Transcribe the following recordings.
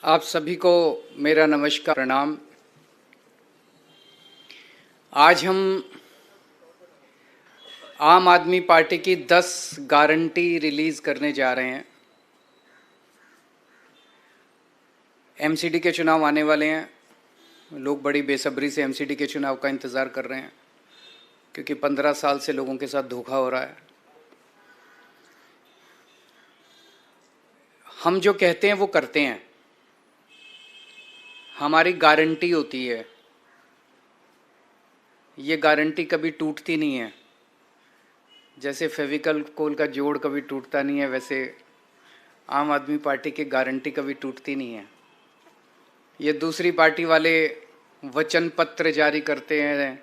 आप सभी को मेरा नमस्कार प्रणाम। आज हम आम आदमी पार्टी की 10 गारंटी रिलीज करने जा रहे हैं। एमसीडी के चुनाव आने वाले हैं। लोग बड़ी बेसब्री से एमसीडी के चुनाव का इंतज़ार कर रहे हैं क्योंकि 15 साल से लोगों के साथ धोखा हो रहा है। हम जो कहते हैं वो करते हैं। हमारी गारंटी होती है, ये गारंटी कभी टूटती नहीं है। जैसे फेविकल कोल का जोड़ कभी टूटता नहीं है, वैसे आम आदमी पार्टी की गारंटी कभी टूटती नहीं है। ये दूसरी पार्टी वाले वचन पत्र जारी करते हैं,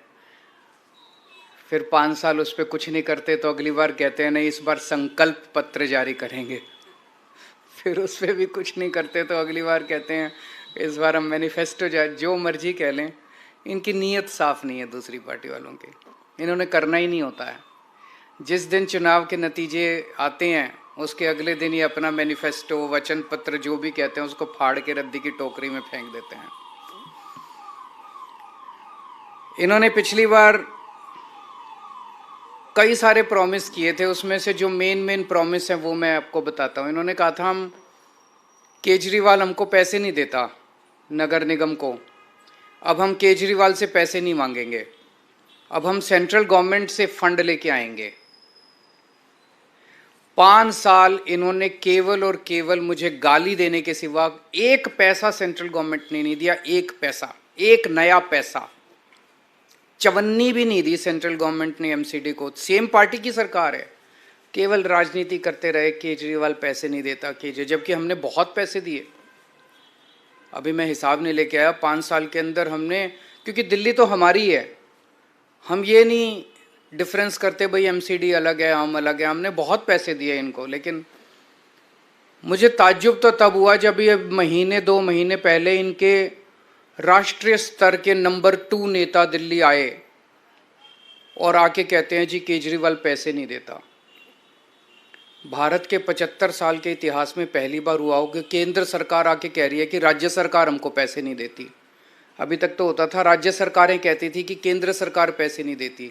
फिर 5 साल उस पर कुछ नहीं करते तो अगली बार कहते हैं नहीं इस बार संकल्प पत्र जारी करेंगे। फिर उस पर भी कुछ नहीं करते तो अगली बार कहते हैं इस बार हम मैनिफेस्टो जो मर्जी कह लें। इनकी नीयत साफ नहीं है दूसरी पार्टी वालों की, इन्होंने करना ही नहीं होता है। जिस दिन चुनाव के नतीजे आते हैं उसके अगले दिन ही अपना मैनिफेस्टो वचन पत्र जो भी कहते हैं उसको फाड़ के रद्दी की टोकरी में फेंक देते हैं। इन्होंने पिछली बार कई सारे प्रॉमिस किए थे, उसमें से जो मेन प्रॉमिस है वो मैं आपको बताता हूँ। इन्होंने कहा था हम केजरीवाल हमको पैसे नहीं देता नगर निगम को, अब हम केजरीवाल से पैसे नहीं मांगेंगे, अब हम सेंट्रल गवर्नमेंट से फंड लेके आएंगे। 5 साल इन्होंने केवल और केवल मुझे गाली देने के सिवा एक पैसा सेंट्रल गवर्नमेंट ने नहीं दिया। एक पैसा, एक नया पैसा, चवन्नी भी नहीं दी सेंट्रल गवर्नमेंट ने एमसीडी को। सेम पार्टी की सरकार है, केवल राजनीति करते रहे केजरीवाल पैसे नहीं देता जबकि हमने बहुत पैसे दिए। अभी मैं हिसाब नहीं लेके आया 5 साल के अंदर हमने, क्योंकि दिल्ली तो हमारी है, हम ये नहीं डिफरेंस करते भाई एमसीडी अलग है हम अलग है। हमने बहुत पैसे दिए इनको, लेकिन मुझे ताज्जुब तो तब हुआ जब ये महीने 2 महीने पहले इनके राष्ट्रीय स्तर के नंबर 2 नेता दिल्ली आए और आके कहते हैं जी केजरीवाल पैसे नहीं देता। भारत के 75 साल के इतिहास में पहली बार हुआ हो कि केंद्र सरकार आके कह रही है कि राज्य सरकार हमको पैसे नहीं देती। अभी तक तो होता था राज्य सरकारें कहती थी कि केंद्र सरकार पैसे नहीं देती,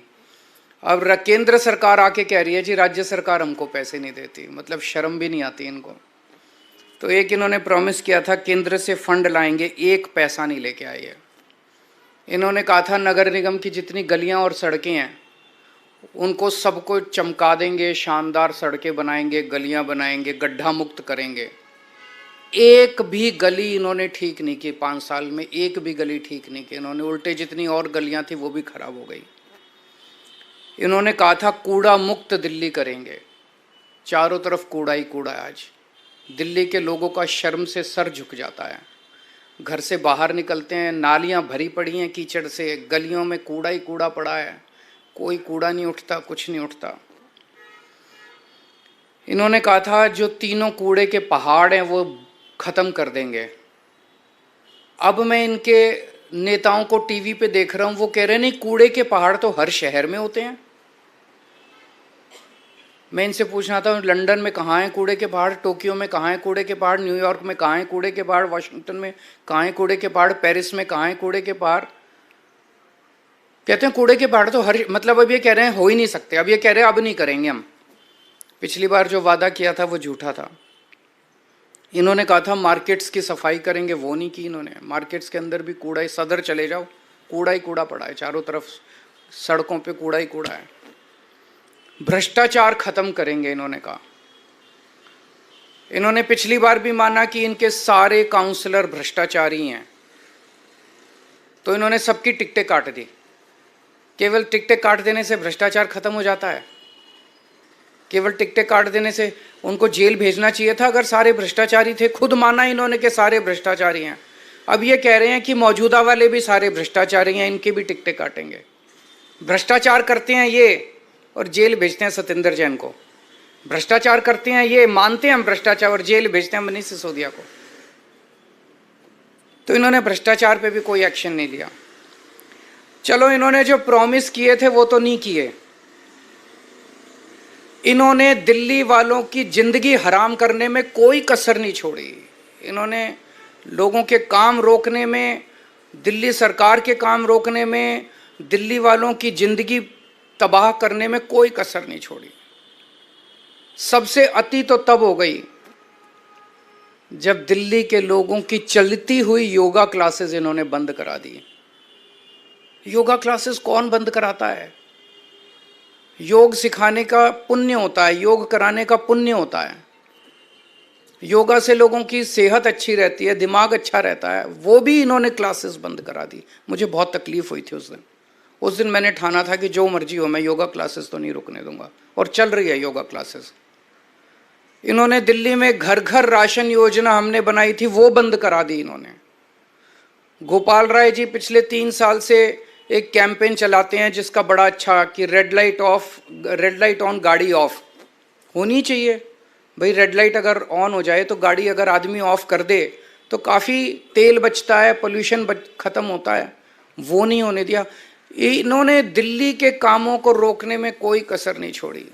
अब केंद्र सरकार आके कह रही है जी राज्य सरकार हमको पैसे नहीं देती। मतलब शर्म भी नहीं आती इनको। तो एक इन्होंने प्रॉमिस किया था केंद्र से फंड लाएंगे, एक पैसा नहीं लेके आए हैं। इन्होंने कहा था नगर निगम की जितनी गलियां और सड़कें हैं उनको सबको चमका देंगे, शानदार सड़कें बनाएंगे, गलियां बनाएंगे, गड्ढा मुक्त करेंगे। एक भी गली इन्होंने ठीक नहीं की 5 साल में, एक भी गली ठीक नहीं की इन्होंने। उल्टे जितनी और गलियां थी वो भी खराब हो गई। इन्होंने कहा था कूड़ा मुक्त दिल्ली करेंगे, चारों तरफ कूड़ा ही कूड़ा है। आज दिल्ली के लोगों का शर्म से सर झुक जाता है। घर से बाहर निकलते हैं, नालियां भरी पड़ी हैं कीचड़ से, गलियों में कूड़ा ही कूड़ा पड़ा है, कोई कूड़ा नहीं उठता, कुछ नहीं उठता। इन्होंने कहा था जो 3 कूड़े के पहाड़ हैं वो खत्म कर देंगे। अब मैं इनके नेताओं को टीवी पे देख रहा हूं, वो कह रहे हैं नहीं कूड़े के पहाड़ तो हर शहर में होते हैं। मैं इनसे पूछना था लंदन में कहाँ हैं कूड़े के पहाड़, टोक्यो में कहाँ हैं कूड़े के पहाड़, न्यूयॉर्क में कहाँ हैं कूड़े के पहाड़, वाशिंगटन में कहाँ हैं कूड़े के पहाड़, पेरिस में कहाँ हैं कूड़े के पहाड़। कहते हैं कूड़े के पहाड़ तो हर, मतलब अब ये कह रहे हैं हो ही नहीं सकते, अब ये कह रहे हैं अब नहीं करेंगे हम। पिछली बार जो वादा किया था वो झूठा था। इन्होंने कहा था मार्केट्स की सफाई करेंगे, वो नहीं की इन्होंने। मार्केट्स के अंदर भी कूड़ा ही, सदर चले जाओ कूड़ा ही कूड़ा पड़ा है, चारों तरफ सड़कों पे कूड़ा ही कूड़ा है। भ्रष्टाचार खत्म करेंगे इन्होंने कहा। इन्होंने पिछली बार भी माना कि इनके सारे काउंसलर भ्रष्टाचारी हैं, तो इन्होंने सबकी टिकटें काट दी। केवल टिकटें काट देने से भ्रष्टाचार खत्म हो जाता है? केवल टिकटें काट देने से उनको जेल भेजना चाहिए था अगर सारे भ्रष्टाचारी थे। खुद माना इन्होंने कि सारे भ्रष्टाचारी हैं, अब ये कह रहे हैं कि मौजूदा वाले भी सारे भ्रष्टाचारी हैं, इनकी भी टिकटें काटेंगे। भ्रष्टाचार करते हैं ये और जेल भेजते हैं सत्येंद्र जैन को। भ्रष्टाचार करते हैं ये, मानते हैं हम भ्रष्टाचार, और जेल भेजते हैं मनीष सिसोदिया को। तो इन्होंने भ्रष्टाचार पे भी कोई एक्शन नहीं लिया। चलो इन्होंने जो प्रॉमिस किए थे वो तो नहीं किए। इन्होंने दिल्ली वालों की जिंदगी हराम करने में कोई कसर नहीं छोड़ी। इन्होंने लोगों के काम रोकने में, दिल्ली सरकार के काम रोकने में, दिल्ली वालों की जिंदगी तबाह करने में कोई कसर नहीं छोड़ी। सबसे अति तो तब हो गई जब दिल्ली के लोगों की चलती हुई योगा क्लासेस इन्होंने बंद करा दी। योगा क्लासेस कौन बंद कराता है? योग सिखाने का पुण्य होता है, योग कराने का पुण्य होता है। योगा से लोगों की सेहत अच्छी रहती है, दिमाग अच्छा रहता है, वो भी इन्होंने क्लासेस बंद करा दी। मुझे बहुत तकलीफ हुई थी उस दिन मैंने ठाना था कि जो मर्जी हो, मैं योगा क्लासेस तो नहीं रुकने दूंगा, और चल रही है योगा क्लासेस। इन्होंने दिल्ली में घर घर राशन योजना हमने बनाई थी, वो बंद करा दी इन्होंने। गोपाल राय जी पिछले 3 साल से एक कैंपेन चलाते हैं जिसका बड़ा अच्छा कि रेड लाइट ऑन गाड़ी ऑफ होनी चाहिए। भाई रेड लाइट अगर ऑन हो जाए तो गाड़ी अगर आदमी ऑफ कर दे तो काफ़ी तेल बचता है, पोल्यूशन खत्म होता है। वो नहीं होने दिया। इन्होंने दिल्ली के कामों को रोकने में कोई कसर नहीं छोड़ी।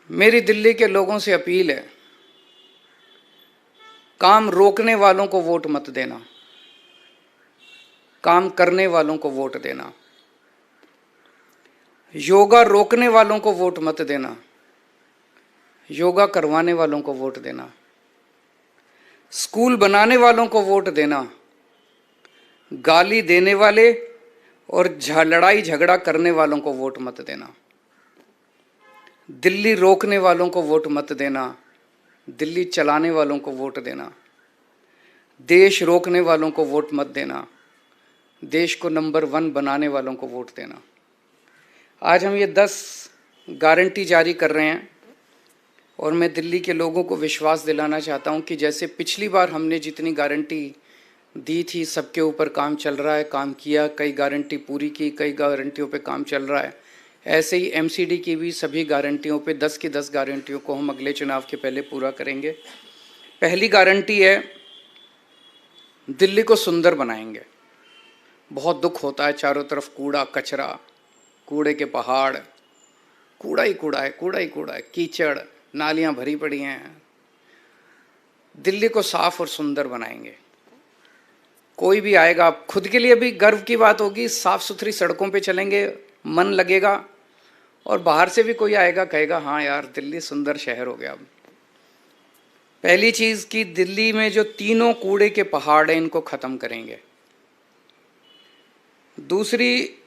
मेरी दिल्ली के लोगों से अपील है, काम रोकने वालों को वोट मत देना, काम करने वालों को वोट देना। योगा रोकने वालों को वोट मत देना, योगा करवाने वालों को वोट देना। स्कूल बनाने वालों को वोट देना, गाली देने वाले और लड़ाई झगड़ा करने वालों को वोट मत देना। दिल्ली रोकने वालों को वोट मत देना, दिल्ली चलाने वालों को वोट देना। देश रोकने वालों को वोट मत देना, देश को नंबर 1 बनाने वालों को वोट देना। आज हम ये 10 गारंटी जारी कर रहे हैं और मैं दिल्ली के लोगों को विश्वास दिलाना चाहता हूं कि जैसे पिछली बार हमने जितनी गारंटी दी थी, सबके ऊपर काम चल रहा है, काम किया, कई गारंटी पूरी की, कई गारंटियों पे काम चल रहा है। ऐसे ही एमसीडी की भी सभी गारंटियों पे 10 की 10 गारंटियों को हम अगले चुनाव के पहले पूरा करेंगे। पहली गारंटी है, दिल्ली को सुंदर बनाएंगे। बहुत दुख होता है, चारों तरफ कूड़ा कचरा, कूड़े के पहाड़, कूड़ा ही कूड़ा है, कूड़ा ही कूड़ा है, कीचड़, नालियां भरी पड़ी हैं। दिल्ली को साफ और सुंदर बनाएंगे। कोई भी आएगा, खुद के लिए भी गर्व की बात होगी, साफ सुथरी सड़कों पे चलेंगे, मन लगेगा, और बाहर से भी कोई आएगा कहेगा हाँ यार दिल्ली सुंदर शहर हो गया। अब पहली चीज कि दिल्ली में जो तीनों कूड़े के पहाड़ हैं इनको खत्म करेंगे। दूसरी,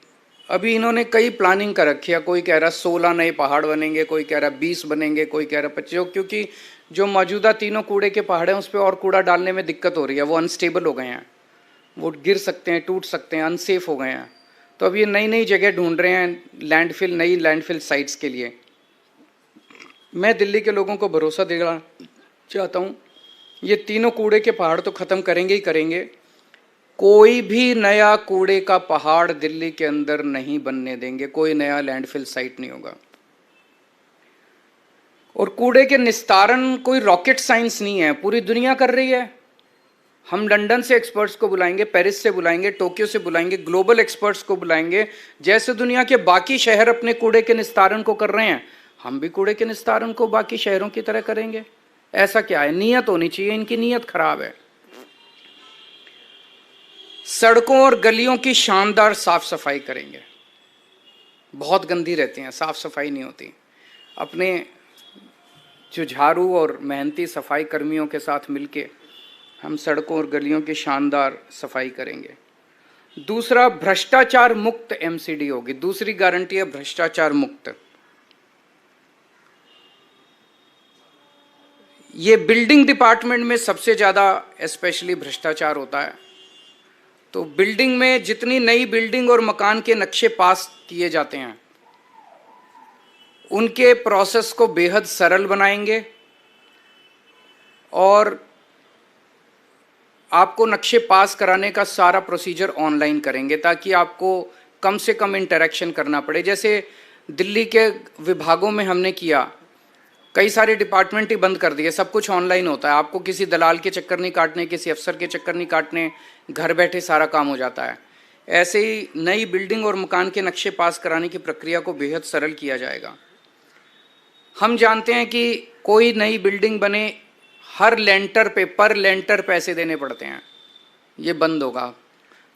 अभी इन्होंने कई प्लानिंग कर रखी है, कोई कह रहा 16 नए पहाड़ बनेंगे, कोई कह रहा 20 बनेंगे, कोई कह रहा 25, क्योंकि जो मौजूदा तीनों कूड़े के पहाड़ हैं उस पर और कूड़ा डालने में दिक्कत हो रही है, वो अनस्टेबल हो गए हैं, वो गिर सकते हैं, टूट सकते हैं, अनसेफ हो गए हैं। तो अब ये नई नई जगह ढूंढ रहे हैं लैंडफिल, नई लैंडफिल साइट्स के लिए। मैं दिल्ली के लोगों को भरोसा देना चाहता हूँ, ये तीनों कूड़े के पहाड़ तो ख़त्म करेंगे ही करेंगे। कोई भी नया कूड़े का पहाड़ दिल्ली के अंदर नहीं बनने देंगे, कोई नया लैंडफिल साइट नहीं होगा। और कूड़े के निस्तारण कोई रॉकेट साइंस नहीं है, पूरी दुनिया कर रही है। हम लंदन से एक्सपर्ट्स को बुलाएंगे, पेरिस से बुलाएंगे, टोक्यो से बुलाएंगे, ग्लोबल एक्सपर्ट्स को बुलाएंगे। जैसे दुनिया के बाकी शहर अपने कूड़े के निस्तारण को कर रहे हैं, हम भी कूड़े के निस्तारण को बाकी शहरों की तरह करेंगे। ऐसा क्या है? नीयत होनी चाहिए, इनकी नीयत खराब है। सड़कों और गलियों की शानदार साफ सफाई करेंगे, बहुत गंदी रहती हैं, साफ सफाई नहीं होती। अपने जो झाड़ू और मेहनती सफाई कर्मियों के साथ मिलके हम सड़कों और गलियों की शानदार सफाई करेंगे। दूसरा, भ्रष्टाचार मुक्त एमसीडी होगी। दूसरी गारंटी है भ्रष्टाचार मुक्त। ये बिल्डिंग डिपार्टमेंट में सबसे ज़्यादा स्पेशली भ्रष्टाचार होता है। तो बिल्डिंग में जितनी नई बिल्डिंग और मकान के नक्शे पास किए जाते हैं उनके प्रोसेस को बेहद सरल बनाएंगे और आपको नक्शे पास कराने का सारा प्रोसीजर ऑनलाइन करेंगे ताकि आपको कम से कम इंटरेक्शन करना पड़े। जैसे दिल्ली के विभागों में हमने किया, कई सारे डिपार्टमेंट ही बंद कर दिए, सब कुछ ऑनलाइन होता है। आपको किसी दलाल के चक्कर नहीं काटने, किसी अफसर के चक्कर नहीं काटने, घर बैठे सारा काम हो जाता है। ऐसे ही नई बिल्डिंग और मकान के नक्शे पास कराने की प्रक्रिया को बेहद सरल किया जाएगा। हम जानते हैं कि कोई नई बिल्डिंग बने हर लेंटर पे पर लेंटर पैसे देने पड़ते हैं, ये बंद होगा।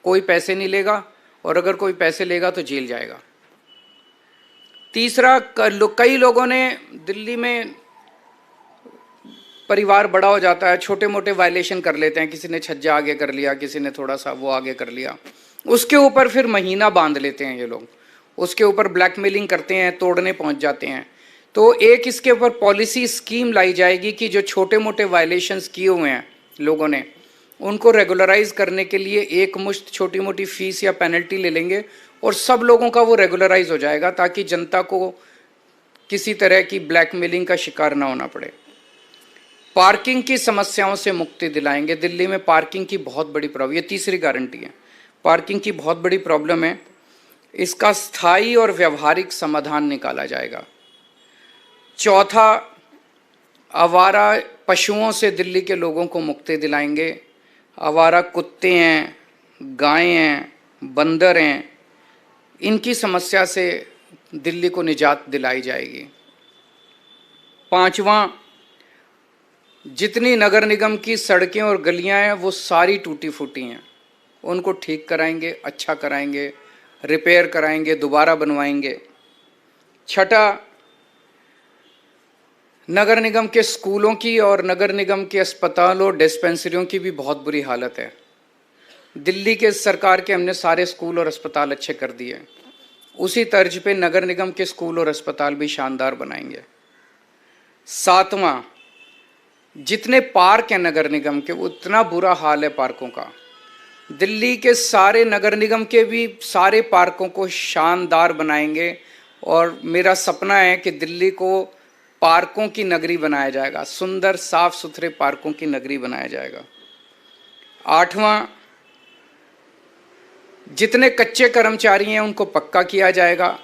कोई पैसे नहीं लेगा, और अगर कोई पैसे लेगा तो जेल जाएगा। तीसरा, कई लोगों ने दिल्ली में परिवार बड़ा हो जाता है, छोटे मोटे वायलेशन कर लेते हैं, किसी ने छज्जा आगे कर लिया, किसी ने थोड़ा सा वो आगे कर लिया, उसके ऊपर फिर महीना बांध लेते हैं ये लोग, उसके ऊपर ब्लैकमेलिंग करते हैं, तोड़ने पहुंच जाते हैं। तो एक इसके ऊपर पॉलिसी स्कीम लाई जाएगी कि जो छोटे मोटे वायलेशंस किए हुए हैं लोगों ने, उनको रेगुलराइज करने के लिए एक मुश्त छोटी मोटी फीस या पेनल्टी ले लेंगे, और सब लोगों का वो रेगुलराइज हो जाएगा, ताकि जनता को किसी तरह की ब्लैकमेलिंग का शिकार ना होना पड़े। पार्किंग की समस्याओं से मुक्ति दिलाएंगे। दिल्ली में पार्किंग की बहुत बड़ी प्रॉब्लम, ये तीसरी गारंटी है, पार्किंग की बहुत बड़ी प्रॉब्लम है, इसका स्थायी और व्यवहारिक समाधान निकाला जाएगा। चौथा, आवारा पशुओं से दिल्ली के लोगों को मुक्ति दिलाएंगे। आवारा कुत्ते हैं, गायें हैं, बंदर हैं, इनकी समस्या से दिल्ली को निजात दिलाई जाएगी। पांचवा, जितनी नगर निगम की सड़कें और गलियां हैं वो सारी टूटी फूटी हैं, उनको ठीक कराएंगे, अच्छा कराएंगे, रिपेयर कराएंगे, दोबारा बनवाएंगे। छठा, नगर निगम के स्कूलों की और नगर निगम के अस्पतालों डिस्पेंसरियों की भी बहुत बुरी हालत है। दिल्ली के सरकार के हमने सारे स्कूल और अस्पताल अच्छे कर दिए, उसी तर्ज पे नगर निगम के स्कूल और अस्पताल भी शानदार बनाएंगे। सातवां, जितने पार्क हैं नगर निगम के, उतना बुरा हाल है पार्कों का। दिल्ली के सारे नगर निगम के भी सारे पार्कों को शानदार बनाएंगे, और मेरा सपना है कि दिल्ली को पार्कों की नगरी बनाया जाएगा, सुंदर साफ सुथरे पार्कों की नगरी बनाया जाएगा। आठवां, जितने कच्चे कर्मचारी हैं उनको पक्का किया जाएगा,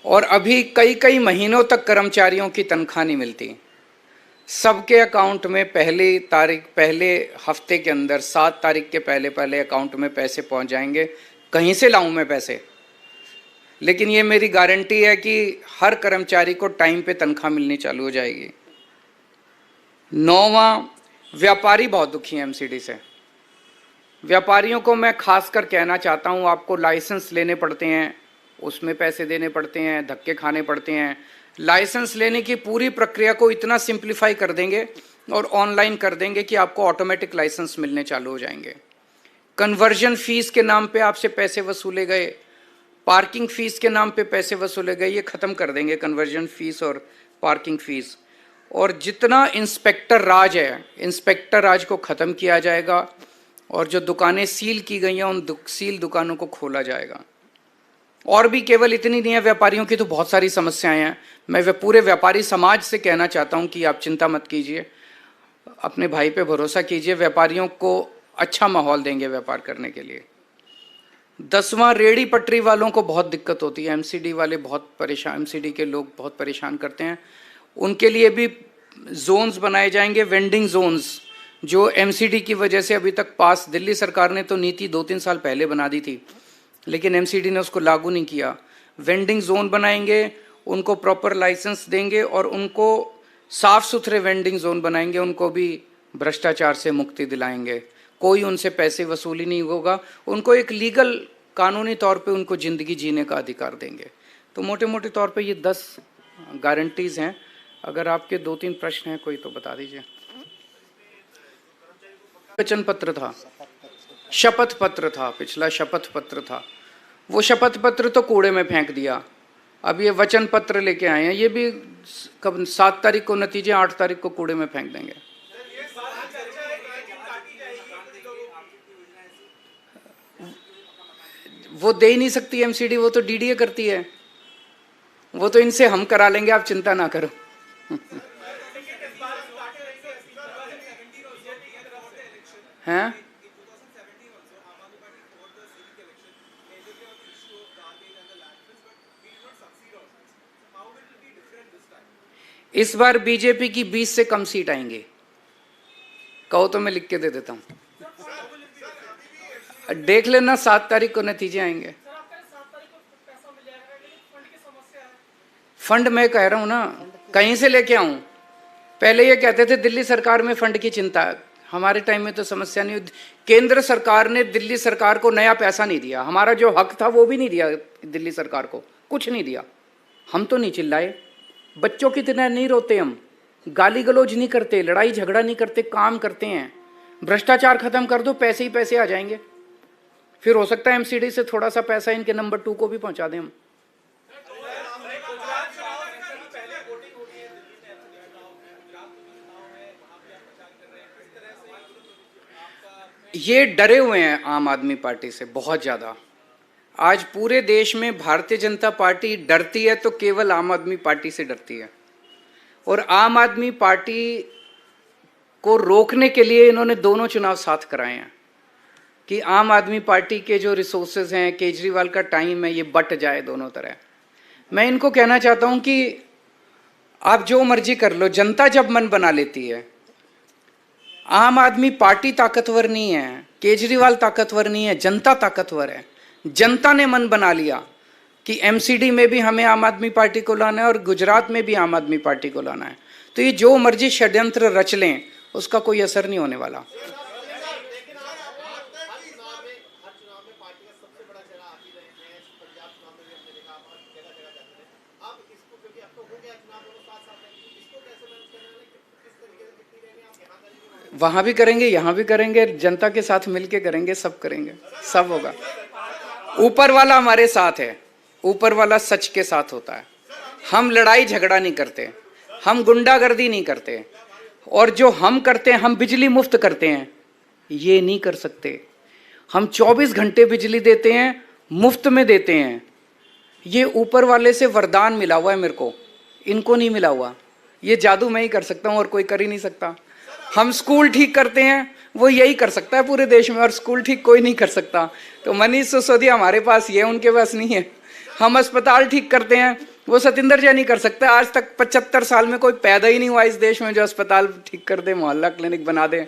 और अभी कई कई महीनों तक कर्मचारियों की तनख्वाह नहीं मिलती, सबके अकाउंट में पहले हफ्ते के अंदर 7 तारीख के पहले अकाउंट में पैसे पहुंच जाएंगे। कहीं से लाऊं मैं पैसे, लेकिन ये मेरी गारंटी है कि हर कर्मचारी को टाइम पे तनख्वाह मिलनी चालू हो जाएगी। 9वां, व्यापारी बहुत दुखी हैं एमसीडी से। व्यापारियों को मैं खासकर कहना चाहता हूं, आपको लाइसेंस लेने पड़ते हैं, उसमें पैसे देने पड़ते हैं, धक्के खाने पड़ते हैं। लाइसेंस लेने की पूरी प्रक्रिया को इतना सिंप्लीफाई कर देंगे और ऑनलाइन कर देंगे कि आपको ऑटोमेटिक लाइसेंस मिलने चालू हो जाएंगे। कन्वर्जन फीस के नाम पे आपसे पैसे वसूले गए, पार्किंग फीस के नाम पे पैसे वसूले गए, ये खत्म कर देंगे कन्वर्जन फीस और पार्किंग फीस। और जितना इंस्पेक्टर राज है, इंस्पेक्टर राज को खत्म किया जाएगा, और जो दुकानें सील की गई हैं उन सील दुकानों को खोला जाएगा। और भी केवल इतनी नहीं है, व्यापारियों की तो बहुत सारी समस्याएं हैं। मैं पूरे व्यापारी समाज से कहना चाहता हूं कि आप चिंता मत कीजिए, अपने भाई पे भरोसा कीजिए, व्यापारियों को अच्छा माहौल देंगे व्यापार करने के लिए। 10वां, रेहड़ी पटरी वालों को बहुत दिक्कत होती है, एमसीडी वाले बहुत परेशान, एमसीडी के लोग बहुत परेशान करते हैं, उनके लिए भी जोन्स बनाए जाएंगे, वेंडिंग जोन्स, जो एमसीडी की वजह से अभी तक पास, दिल्ली सरकार ने तो नीति 2-3 साल पहले बना दी थी, लेकिन एमसीडी ने उसको लागू नहीं किया। वेंडिंग जोन बनाएंगे, उनको प्रॉपर लाइसेंस देंगे, और उनको साफ सुथरे वेंडिंग जोन बनाएंगे, उनको भी भ्रष्टाचार से मुक्ति दिलाएंगे, कोई उनसे पैसे वसूली नहीं होगा, उनको एक लीगल कानूनी तौर पे उनको ज़िंदगी जीने का अधिकार देंगे। तो मोटे मोटे तौर पे ये 10 गारंटीज़ हैं। अगर आपके 2-3 प्रश्न हैं कोई तो बता दीजिए। वचन पत्र था, शपथ पत्र था, पिछला शपथ पत्र था, वो शपथ पत्र तो कूड़े में फेंक दिया, अब ये वचन पत्र लेके आए हैं, ये भी कब 7 तारीख को नतीजे, 8 तारीख को कूड़े में फेंक देंगे। वो दे ही नहीं सकती एमसीडी, वो तो डीडीए करती है, वो तो इनसे हम करा लेंगे, आप चिंता ना करो। हैं? इस बार बीजेपी की 20 से कम सीट आएंगी, कहो तो मैं लिख के दे देता हूं, देख लेना 7 तारीख को नतीजे आएंगे। फंड मैं कह रहा हूं ना, कहीं से लेके आऊं, पहले ये कहते थे दिल्ली सरकार में फंड की चिंता है, हमारे टाइम में तो समस्या नहीं हुई। केंद्र सरकार ने दिल्ली सरकार को नया पैसा नहीं दिया, हमारा जो हक था वो भी नहीं दिया दिल्ली सरकार को, कुछ नहीं दिया। हम तो नहीं चिल्लाए, बच्चों की तरह नहीं रोते, हम गाली गलौज नहीं करते, लड़ाई झगड़ा नहीं करते, काम करते हैं। भ्रष्टाचार खत्म कर दो, पैसे ही पैसे आ जाएंगे। फिर हो सकता है एमसीडी से थोड़ा सा पैसा इनके नंबर 2 को भी पहुंचा दें हम। ये डरे हुए हैं आम आदमी पार्टी से बहुत ज्यादा। आज पूरे देश में भारतीय जनता पार्टी डरती है तो केवल आम आदमी पार्टी से डरती है। और आम आदमी पार्टी को रोकने के लिए इन्होंने दोनों चुनाव साथ कराए हैं कि आम आदमी पार्टी के जो रिसोर्सेज हैं, केजरीवाल का टाइम है, ये बट जाए दोनों तरह। मैं इनको कहना चाहता हूं कि आप जो मर्जी कर लो, जनता जब मन बना लेती है। आम आदमी पार्टी ताकतवर नहीं है, केजरीवाल ताकतवर नहीं है, जनता ताकतवर है। जनता ने मन बना लिया कि एमसीडी में भी हमें आम आदमी पार्टी को लाना है और गुजरात में भी आम आदमी पार्टी को लाना है, तो ये जो मर्जी षड्यंत्र रच लें उसका कोई असर नहीं होने वाला। वहां भी करेंगे, यहां भी करेंगे, जनता के साथ मिलके करेंगे, सब करेंगे, सब होगा। ऊपर वाला हमारे साथ है, ऊपर वाला सच के साथ होता है। हम लड़ाई झगड़ा नहीं करते, हम गुंडागर्दी नहीं करते, और जो हम करते हैं, हम बिजली मुफ्त करते हैं, ये नहीं कर सकते। हम 24 घंटे बिजली देते हैं, मुफ्त में देते हैं। ये ऊपर वाले से वरदान मिला हुआ है मेरे को, इनको नहीं मिला हुआ। ये जादू मैं ही कर सकता हूँ और कोई कर ही नहीं सकता। हम स्कूल ठीक करते हैं, वो यही कर सकता है पूरे देश में, और स्कूल ठीक कोई नहीं कर सकता। तो मनीष सिसोदिया हमारे पास ये, उनके पास नहीं है। हम अस्पताल ठीक करते हैं, वो सतिंदर जैन नहीं कर सकता। आज तक 75 साल में कोई पैदा ही नहीं हुआ इस देश में जो अस्पताल ठीक कर दे, मोहल्ला क्लिनिक बना दे।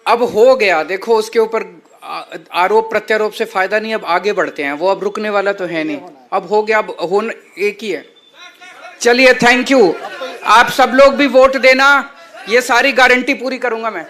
अब हो गया, देखो उसके ऊपर आरोप प्रत्यारोप से फायदा नहीं, अब आगे बढ़ते हैं। वो अब रुकने वाला तो है नहीं, अब हो गया, अब हो एक ही है। चलिए, थैंक यू। आप सब लोग भी वोट देना, ये सारी गारंटी पूरी करूंगा मैं।